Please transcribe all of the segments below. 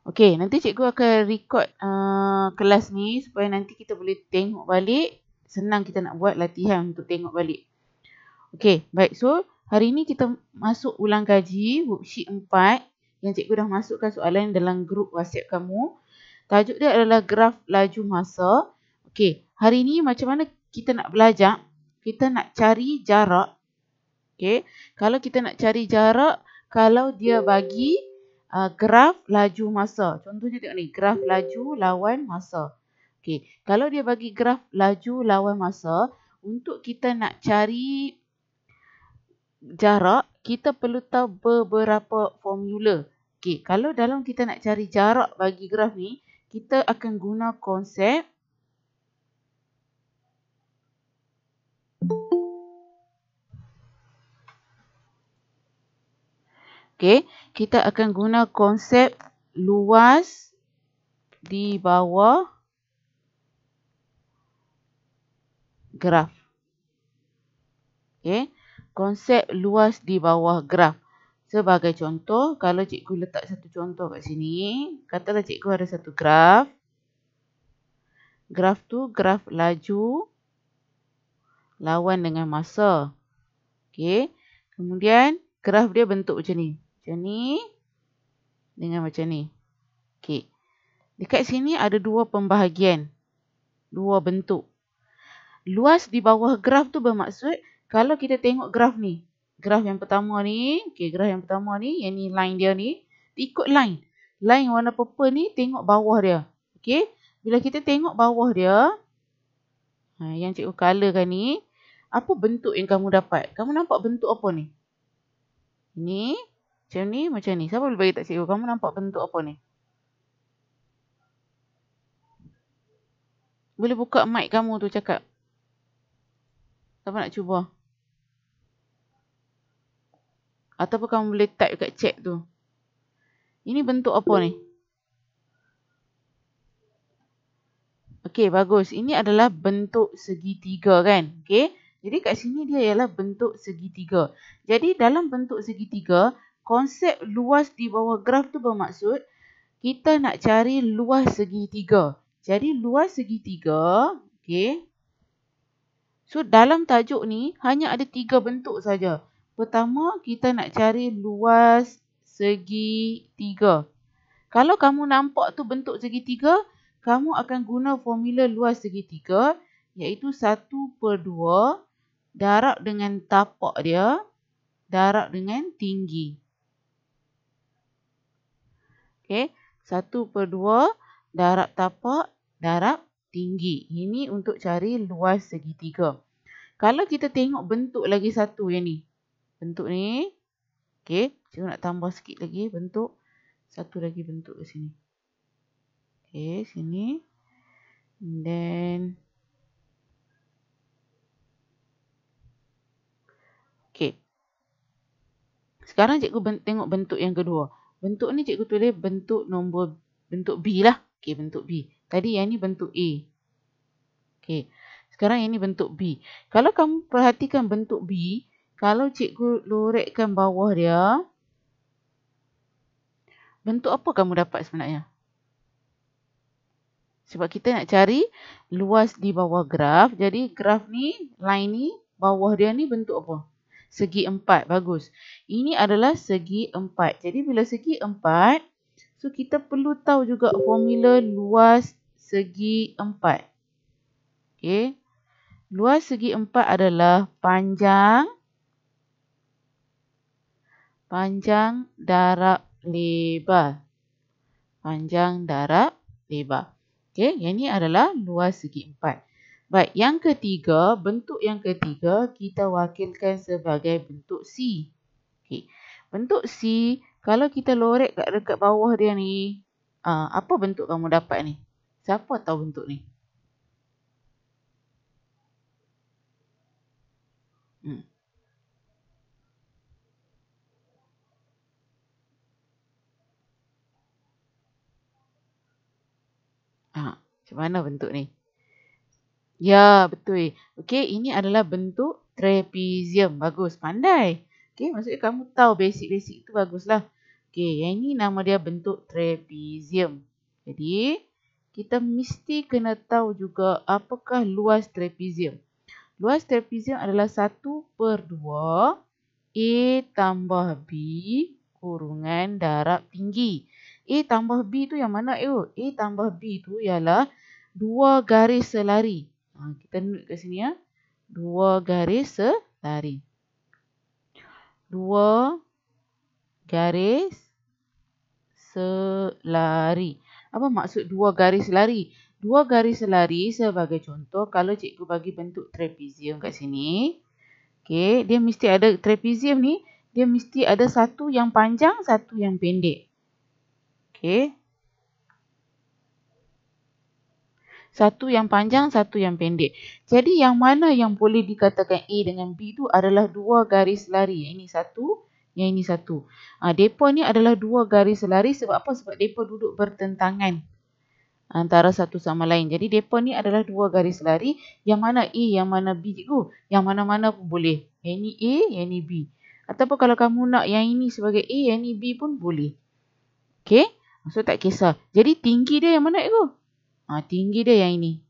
Okey, nanti cikgu akan record kelas ni supaya nanti kita boleh tengok balik. Senang kita nak buat latihan untuk tengok balik. Okey, baik. So, hari ni kita masuk ulang kaji worksheet 4 yang cikgu dah masukkan soalan dalam grup WhatsApp kamu. Tajuk dia adalah graf laju masa. Okey, hari ni macam mana kita nak belajar? Kita nak cari jarak. Okey, kalau kita nak cari jarak, kalau dia bagi graf laju masa. Contohnya tengok ni, graf laju lawan masa. Okey, kalau dia bagi graf laju lawan masa, untuk kita nak cari jarak, kita perlu tahu beberapa formula. Okey, kalau dalam kita nak cari jarak bagi graf ni, kita akan guna konsep kita akan guna konsep luas di bawah graf. Okey, konsep luas di bawah graf. Sebagai contoh, kalau cikgu letak satu contoh kat sini, katalah cikgu ada satu graf. Graf tu graf laju lawan dengan masa. Okey, kemudian graf dia bentuk macam ni. Macam ni dengan macam ni. Okey, dekat sini ada dua pembahagian, dua bentuk. Luas di bawah graf tu bermaksud kalau kita tengok graf ni, graf yang pertama ni, okey, graf yang pertama ni, yang ni line dia ni, ikut line. Line warna purple ni tengok bawah dia. Okey, bila kita tengok bawah dia, yang cikgu colourkan ni, apa bentuk yang kamu dapat? Kamu nampak bentuk apa ni? Ni, macam ni. Siapa boleh bagi tak cikgu? Kamu nampak bentuk apa ni? Boleh buka mic kamu tu cakap. Siapa nak cuba? Ataupun kamu boleh type kat chat tu. Ini bentuk apa ni? Okey, bagus. Ini adalah bentuk segitiga kan? Okey. Jadi kat sini dia ialah bentuk segitiga. Jadi dalam bentuk segitiga, konsep luas di bawah graf tu bermaksud kita nak cari luas segitiga. Jadi luas segitiga, okey. So dalam tajuk ni hanya ada 3 bentuk saja. Pertama, kita nak cari luas segitiga. Kalau kamu nampak tu bentuk segitiga, kamu akan guna formula luas segitiga, iaitu 1/2 darab dengan tapak dia, darab dengan tinggi. Okey, 1/2 darab tapak, darab tinggi. Ini untuk cari luas segitiga. Kalau kita tengok bentuk lagi satu yang ni. Bentuk ni. Okey, cikgu nak tambah sikit lagi bentuk. Satu lagi bentuk di sini. Okey, sini. And then. Okey. Sekarang cikgu tengok bentuk yang kedua. Bentuk ni cikgu tulis bentuk B lah. Okey, bentuk B. Tadi yang ni bentuk A. Okey. Sekarang yang ni bentuk B. Kalau kamu perhatikan bentuk B, kalau cikgu lorekkan bawah dia, bentuk apa kamu dapat sebenarnya? Sebab kita nak cari luas di bawah graf. Jadi graf ni, line ni, bawah dia ni bentuk apa? Segi 4. Bagus. Ini adalah segi 4. Jadi bila segi 4, so kita perlu tahu juga formula luas segi 4. Okey. Luas segi 4 adalah panjang darab lebar. Panjang darab lebar. Okey, yang ni adalah luas segi 4. Baik, yang ketiga, bentuk yang ketiga kita wakilkan sebagai bentuk C. Okey, bentuk C, kalau kita lorek dekat bawah dia ni, apa bentuk kamu dapat ni? Siapa tahu bentuk ni? Macam mana bentuk ni? Ya, betul. Okey, ini adalah bentuk trapezium. Bagus, pandai. Okey, maksudnya kamu tahu basic-basic itu baguslah. Okey, yang ini nama dia bentuk trapezium. Jadi, kita mesti kena tahu juga apakah luas trapezium. Luas trapezium adalah 1/2 A tambah B kurungan darab tinggi. A tambah B tu yang mana? A tambah B tu ialah 2 garis selari. Kita note kat sini ya. 2 garis selari. 2 garis selari. Apa maksud 2 garis selari? 2 garis selari sebagai contoh kalau cikgu bagi bentuk trapezium kat sini. Okey, dia mesti ada trapezium ni, dia mesti ada satu yang panjang, satu yang pendek. Okey. Satu yang panjang, satu yang pendek. Jadi yang mana yang boleh dikatakan A dengan B tu adalah 2 garis selari. Yang ini satu, yang ini satu. Depa ni adalah 2 garis selari sebab apa? Sebab depa duduk bertentangan antara satu sama lain. Jadi depa ni adalah 2 garis selari. Yang mana A, yang mana B cikgu? Yang mana-mana pun boleh. Yang ini A, yang ini B. Ataupun kalau kamu nak yang ini sebagai A, yang ini B pun boleh. Okey? So tak kisah. Jadi tinggi dia yang mana cikgu? Tinggi dia yang ini.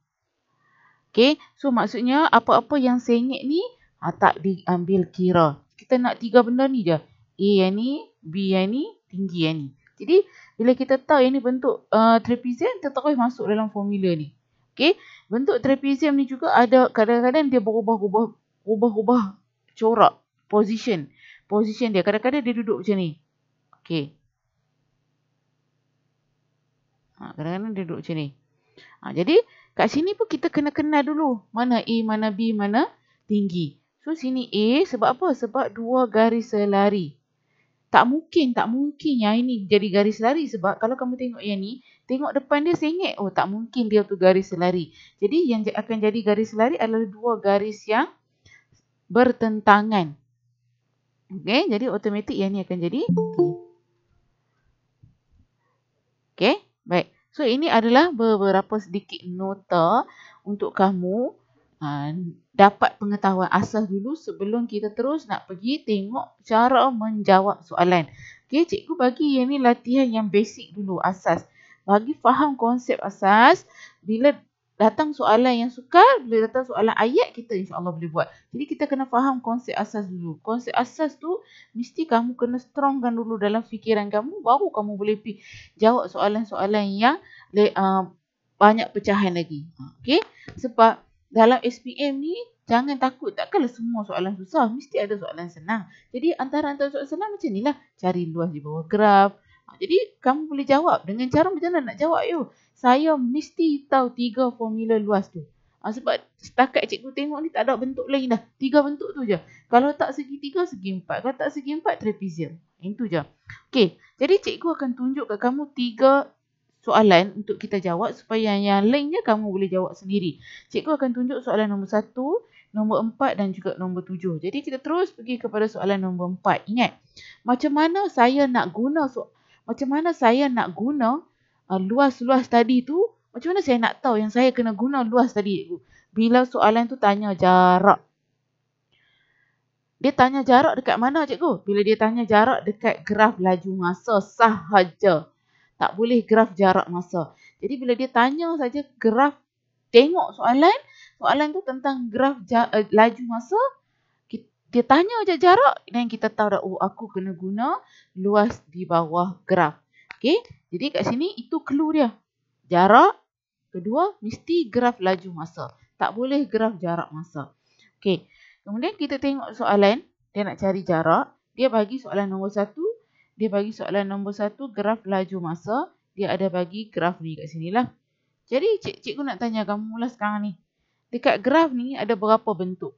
Okey, so maksudnya apa-apa yang sengit ni tak diambil kira. Kita nak 3 benda ni je. A yang ni, B yang ni, tinggi yang ni. Jadi bila kita tahu yang ni bentuk trapezium, kita terus masuk dalam formula ni. Okey, bentuk trapezium ni juga ada kadang-kadang dia berubah-ubah corak, position dia. Kadang-kadang dia duduk macam ni. Okey. Kadang-kadang dia duduk macam ni. Jadi kat sini pun kita kena kenal dulu mana A, mana B, mana tinggi. So sini A sebab apa? Sebab 2 garis selari. Tak mungkin yang ini jadi garis selari sebab kalau kamu tengok yang ni, tengok depan dia sengit. Tak mungkin dia tu garis selari. Jadi yang akan jadi garis selari adalah 2 garis yang bertentangan. Okey, jadi automatik yang ni akan jadi T. Okey, baik. So ini adalah beberapa sedikit nota untuk kamu dapat pengetahuan asas dulu sebelum kita terus nak pergi tengok cara menjawab soalan. Okey, cikgu bagi yang ni latihan yang basic dulu, asas. Bagi faham konsep asas, bila datang soalan yang sukar, bila datang soalan ayat, kita insya-Allah boleh buat. Jadi kita kena faham konsep asas dulu. Konsep asas tu mesti kamu kena strongkan dulu dalam fikiran kamu, baru kamu boleh jawab soalan-soalan yang banyak pecahan lagi. Okey? Sebab dalam SPM ni jangan takut, takkanlah semua soalan susah, mesti ada soalan senang. Jadi antara soalan senang macam nilah, cari luas di bawah graf. Jadi kamu boleh jawab dengan cara macam mana nak jawab you. Saya mesti tahu 3 formula luas tu. Sebab setakat cikgu tengok ni tak ada bentuk lain dah. 3 bentuk tu je. Kalau tak segi 3, segi 4. Kalau tak segi 4, trapezium. Itu je. Okey. Jadi cikgu akan tunjuk kat kamu 3 soalan untuk kita jawab supaya yang lainnya kamu boleh jawab sendiri. Cikgu akan tunjuk soalan nombor 1, nombor 4 dan juga nombor 7. Jadi kita terus pergi kepada soalan nombor 4. Ingat, macam mana saya nak guna luas-luas tadi tu, macam mana saya nak tahu yang saya kena guna luas tadi cikgu? Bila soalan tu tanya jarak. Dia tanya jarak dekat mana cikgu? Bila dia tanya jarak dekat graf laju masa sahaja. Tak boleh graf jarak masa. Jadi bila dia tanya saja graf, tengok soalan tu tentang graf laju masa, dia tanya je jarak dan kita tahu dah, aku kena guna luas di bawah graf. Okey, jadi kat sini itu clue dia. Jarak, kedua mesti graf laju masa. Tak boleh graf jarak masa. Okey, kemudian kita tengok soalan, dia nak cari jarak. Dia bagi soalan nombor 1. Dia bagi soalan nombor 1 graf laju masa. Dia ada bagi graf ni kat sini lah. Jadi cikgu nak tanya kamu mula sekarang ni. Dekat graf ni ada berapa bentuk?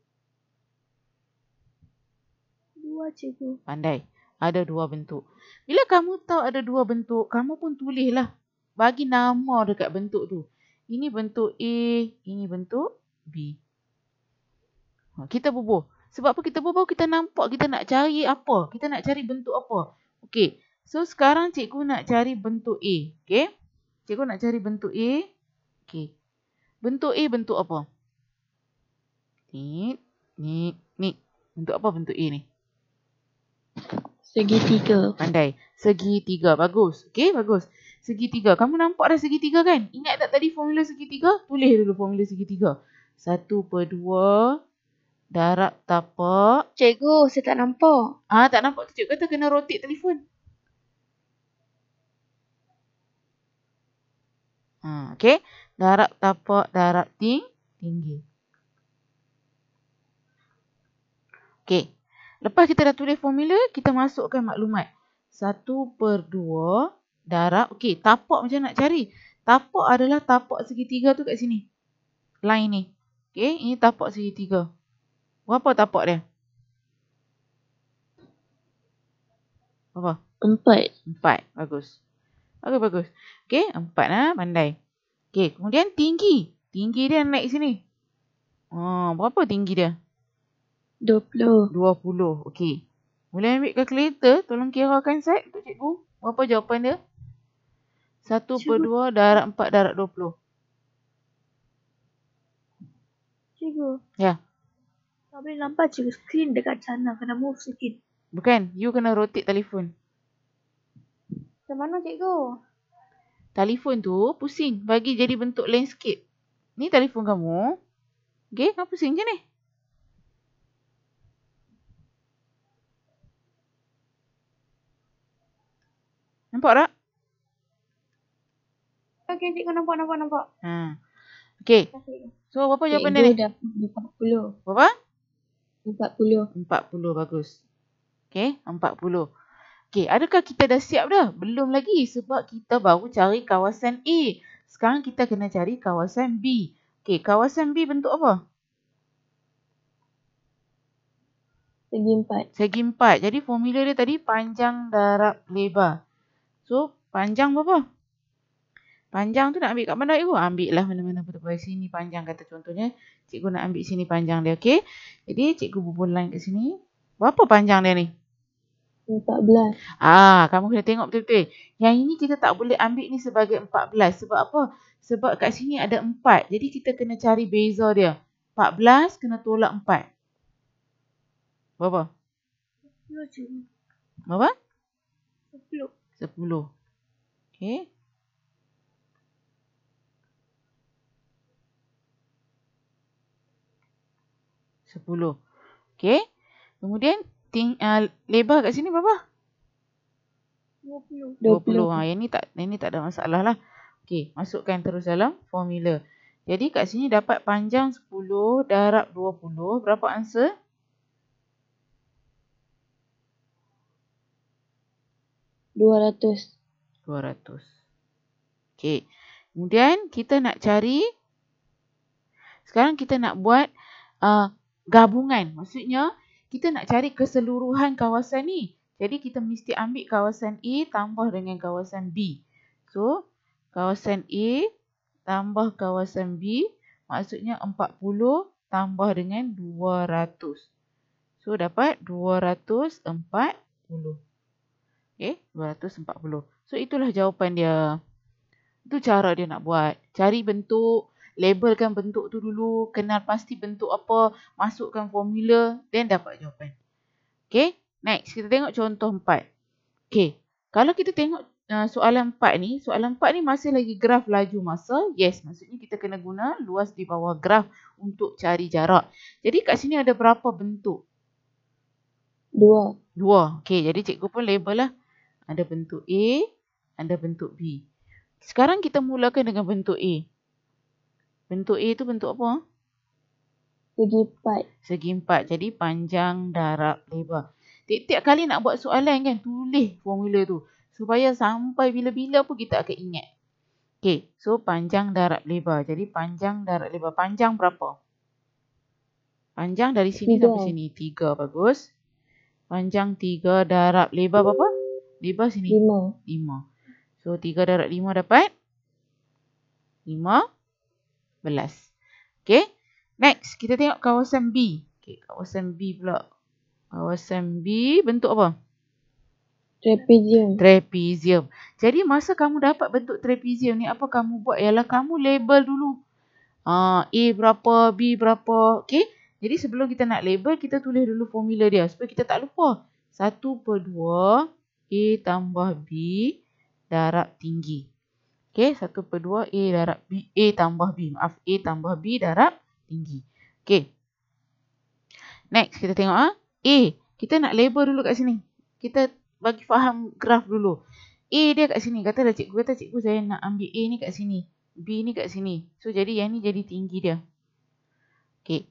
2 cikgu. Pandai. Ada 2 bentuk. Bila kamu tahu ada 2 bentuk, kamu pun tulislah. Bagi nama dekat bentuk tu. Ini bentuk A, ini bentuk B. Kita bubuh. Sebab apa kita bubuh? Kita nampak kita nak cari apa? Kita nak cari bentuk apa? Okey. So sekarang cikgu nak cari bentuk A. Okey. Cikgu nak cari bentuk A. Okey. Bentuk A bentuk apa? Ni. Bentuk apa bentuk A ni? Segitiga. Pandai. Segitiga. Bagus. Okey, bagus. Segitiga. Kamu nampak dah segitiga kan? Ingat tak tadi formula segitiga? Tulis dulu formula segitiga. 1/2 darab tapak. Cikgu, saya tak nampak. Tak nampak tu cikgu kata kena rotate telefon. Okey. Darab tapak, darab tinggi. Okey. Lepas kita dah tulis formula, kita masukkan maklumat. 1/2 darab. Okey, tapak macam nak cari. Tapak adalah tapak segitiga tu kat sini. Line ni. Okey, ini tapak segitiga. Berapa tapak dia? Berapa? 4. 4. Bagus. Bagus. Okey, 4 lah. Pandai. Okey, kemudian tinggi. Tinggi dia naik sini. Berapa tinggi dia? 20. 20. Okey. Boleh ambil kalkulator. Tolong kirakan set untuk cikgu. Berapa jawapan dia? 1/2 darab 4 darab 20. Cikgu. Ya. Tak boleh nampak cikgu, skrin dekat sana. Kena move sikit. Bukan. You kena rotate telefon. Macam mana cikgu? Telefon tu pusing. Bagi jadi bentuk landscape. Ni telefon kamu. Okey. Kamu pusing je ni. Nampak tak? Okey, cikgu nampak. Okey. So, berapa jawapan dia ni? Cikgu dah 40. Berapa? 40. 40. Bagus. Okey. 40. Okey. Adakah kita dah siap dah? Belum lagi. Sebab kita baru cari kawasan A. Sekarang kita kena cari kawasan B. Okey. Kawasan B bentuk apa? Segi 4. Segi 4. Jadi, formula dia tadi panjang darab lebar. So, panjang berapa? Panjang tu nak ambil kat mana cikgu? Ambil lah mana-mana betul-betul. Sini panjang kata contohnya. Cikgu nak ambil sini panjang dia. Okey. Jadi, cikgu bubur line kat sini. Berapa panjang dia ni? 14. Kamu kena tengok betul-betul. Yang ini kita tak boleh ambil ni sebagai 14. Sebab apa? Sebab kat sini ada 4. Jadi, kita kena cari beza dia. 14 kena tolak 4. Berapa? 10 cikgu. Berapa? 10. 10. Okey. Sepuluh. Okey. Kemudian lebar kat sini berapa? 20. 20. Yang ni tak ada masalah lah. Okey, masukkan terus dalam formula. Jadi kat sini dapat panjang 10 darab 20. Berapa answer? 200. 200. Okey. Kemudian kita nak cari, sekarang kita nak buat gabungan. Maksudnya kita nak cari keseluruhan kawasan ni. Jadi kita mesti ambil kawasan A tambah dengan kawasan B. So kawasan A tambah kawasan B maksudnya 40 tambah dengan 200. So dapat 240. Okay, 240. So itulah jawapan dia. Itu cara dia nak buat. Cari bentuk, labelkan bentuk tu dulu, kenal pasti bentuk apa, masukkan formula, then dapat jawapan. Okay, next kita tengok contoh 4. Okay, kalau kita tengok soalan 4 ni masih lagi graf laju masa. Yes, maksudnya kita kena guna luas di bawah graf untuk cari jarak. Jadi kat sini ada berapa bentuk? 2. Okay, jadi cikgu pun label lah. Ada bentuk A, ada bentuk B. Sekarang kita mulakan dengan bentuk A. Bentuk A tu bentuk apa? Segi 4. Segi 4. Jadi panjang darab lebar. Tiap-tiap kali nak buat soalan kan, tulis formula tu. Supaya sampai bila-bila pun kita akan ingat. Okay, so panjang darab lebar. Jadi panjang darab lebar. Panjang berapa? Panjang dari sini 3. sampai sini. 3, bagus. Panjang 3 darab lebar berapa? Lebar sini. 5. 5. So 3 darab 5 dapat 15. Okay. Next, kita tengok kawasan B. Okay, kawasan B pula. Kawasan B bentuk apa? Trapezium. Trapezium. Jadi masa kamu dapat bentuk trapezium ni, apa kamu buat ialah kamu label dulu. A berapa, B berapa. Okay. Jadi sebelum kita nak label, kita tulis dulu formula dia. Supaya kita tak lupa. 1/2 A tambah B darab tinggi. Okey, 1/2 A darab B, A tambah B. Maaf, A tambah B darab tinggi. Okey. Next, kita tengok A. Kita nak label dulu kat sini. Kita bagi faham graf dulu. A dia kat sini. Kata cikgu saya nak ambil A ni kat sini. B ni kat sini. So, jadi yang ni jadi tinggi dia. Okey.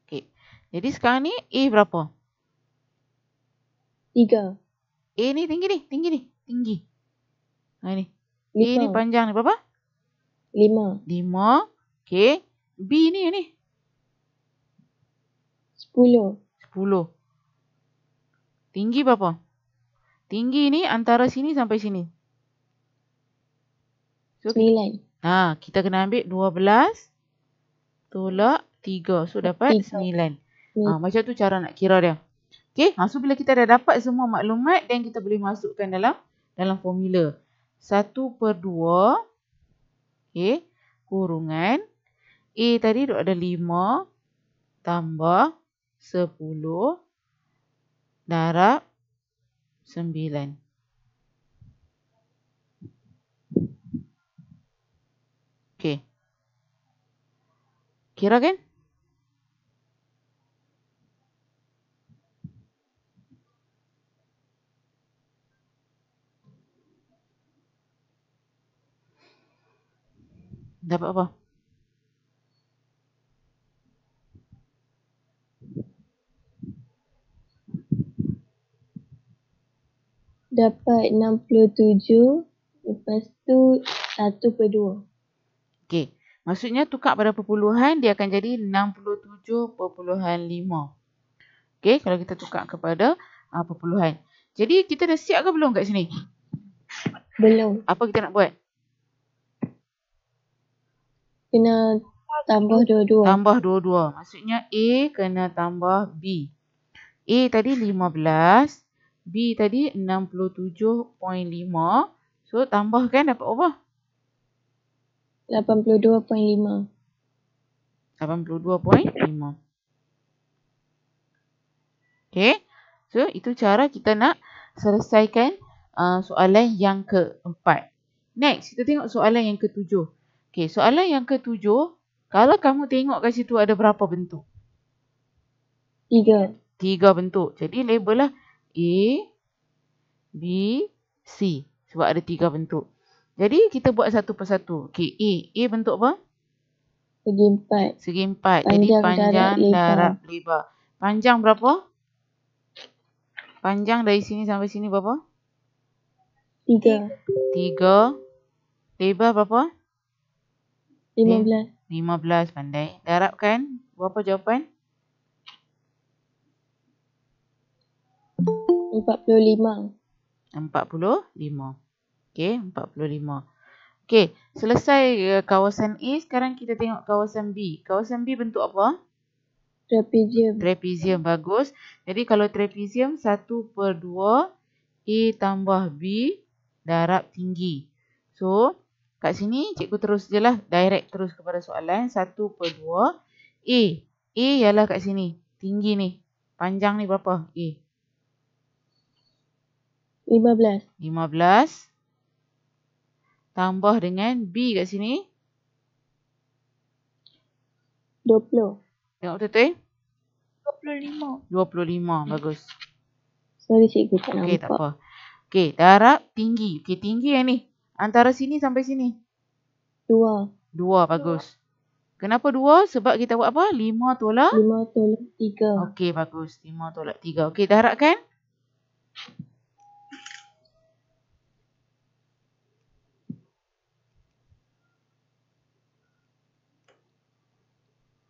Okey. Jadi sekarang ni A berapa? 3. A ni tinggi ni. Tinggi. Ha ni. A 5. ni panjang ni berapa? 5. 5. Okey. B ni 10. 10. Tinggi berapa? Tinggi ni antara sini sampai sini. So, 9. kita kena ambil 12 tolak 3. So, dapat 9. Macam tu cara nak kira dia. Okey. So, bila kita dah dapat semua maklumat, dan kita boleh masukkan dalam formula. 1/2. Okey. Kurungan. A tadi duk ada 5 tambah 10 darab 9. Okey. Kira kan? Dapat apa? Dapat 67. Lepas tu 1/2. Okey. Maksudnya tukar pada perpuluhan, dia akan jadi 67.5. Okey. Kalau kita tukar kepada perpuluhan. Jadi, kita dah siap ke belum kat sini? Belum. Apa kita nak buat? Kena tambah dua-dua. Tambah dua-dua. Maksudnya A kena tambah B. A tadi 15. B tadi 67.5. So, tambahkan dapat apa? 82.5. 82.5. Okey. So, itu cara kita nak selesaikan soalan yang keempat. Next, kita tengok soalan yang ketujuh. Okey, soalan yang ketujuh, kalau kamu tengok kat situ ada berapa bentuk? 3. 3 bentuk. Jadi, label lah A, B, C. Sebab ada 3 bentuk. Jadi, kita buat satu persatu. Okey, A. A bentuk apa? Segi 4. Segi 4. Jadi, panjang darab lebar. Panjang berapa? Panjang dari sini sampai sini berapa? 3. 3. Lebar berapa? 15. 15, pandai. Darabkan. Berapa jawapan? 45. 45. Okey, 45. Okey, selesai kawasan A. Sekarang kita tengok kawasan B. Kawasan B bentuk apa? Trapezium. Trapezium, bagus. Jadi kalau trapezium 1/2 A tambah B darab tinggi. So, kat sini cikgu terus je lah. Direct terus kepada soalan. 1/2 A. A ialah kat sini. Tinggi ni. Panjang ni berapa? A. 15. 15. Tambah dengan B kat sini. 20. Tengok betul-betul? 25. 25. Bagus. Sorry cikgu tak nampak. Okey, tak apa. Okey, darab tinggi. Okey, tinggi yang ni. Antara sini sampai sini. 2. 2, bagus. Kenapa 2? Sebab kita buat apa? 5 tolak? 5 tolak 3. Okey, bagus. 5 tolak 3. Okey, darabkan.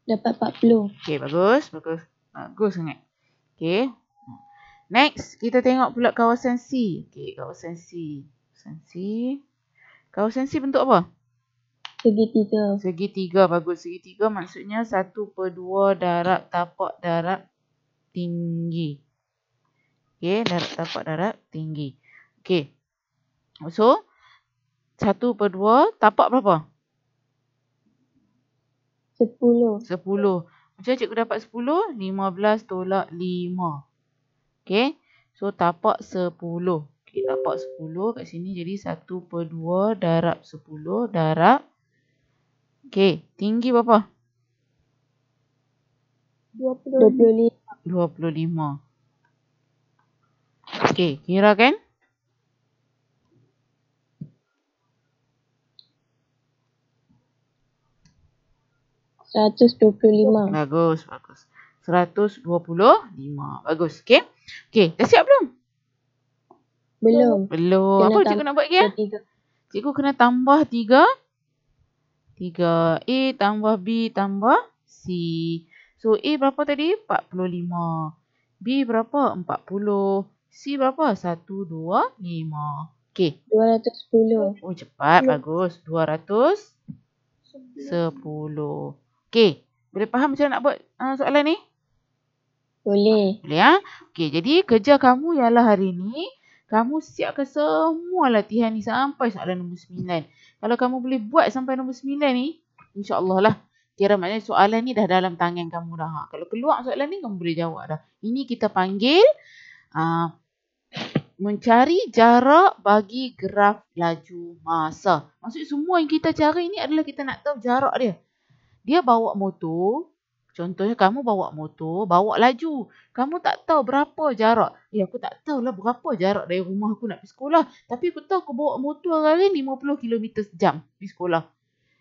Dapat 40. Okey, bagus. Bagus. Bagus sangat. Okey. Next, kita tengok pula kawasan C. Okey, kawasan C. Kawasan C. Kawasan C bentuk apa? Segitiga. Segitiga, bagus. Segitiga maksudnya 1/2 darab tapak darab tinggi. Okey, darab tapak darab tinggi. Okey. So, 1/2 tapak berapa? 10. 10. Macam cikgu dapat 10, 15 tolak 5. Okey. So, tapak 10. Okey, tapak 10 kat sini jadi 1/2 darab 10 darab. Okey, tinggi berapa? 25. 25. Okey, kira kan? $125. Bagus, bagus. 125. Bagus, okey. Okey, dah siap belum? Belum. Belum. Kena Apa cikgu nak buat lagi ya? 3. Cikgu kena tambah 3. 3. A tambah B tambah C. So, A berapa tadi? 45. B berapa? 40. C berapa? 125. Okey. 210. Oh, cepat. Bagus. 210. Okey. Boleh faham macam mana nak buat soalan ni? Boleh. Boleh ya? Okey, jadi kerja kamu ialah hari ni, kamu siapkan semua latihan ni sampai soalan nombor 9. Kalau kamu boleh buat sampai nombor 9 ni, insya-Allah lah. Kira maknanya soalan ni dah dalam tangan kamu dah. Kalau keluar soalan ni, kamu boleh jawab dah. Ini kita panggil mencari jarak bagi graf laju masa. Maksud semua yang kita cari ni adalah kita nak tahu jarak dia. Dia bawa motor. Contohnya kamu bawa motor, bawa laju. Kamu tak tahu berapa jarak. Aku tak tahulah berapa jarak dari rumah aku nak pergi sekolah. Tapi aku tahu aku bawa motor kali 50 km sejam pergi sekolah.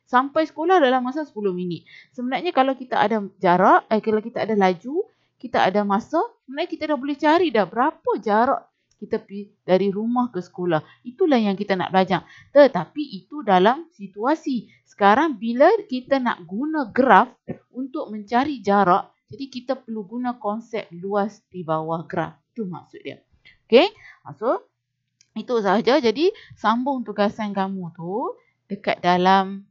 Sampai sekolah dalam masa 10 minit. Sebenarnya kalau kita ada jarak, kalau kita ada laju, kita ada masa, sebenarnya kita dah boleh cari dah berapa jarak kita pergi dari rumah ke sekolah. Itulah yang kita nak belajar. Tetapi itu dalam situasi. Sekarang bila kita nak guna graf untuk mencari jarak, jadi kita perlu guna konsep luas di bawah graf. Itu maksud dia. Okey? So, itu sahaja. Jadi, sambung tugasan kamu tu dekat dalam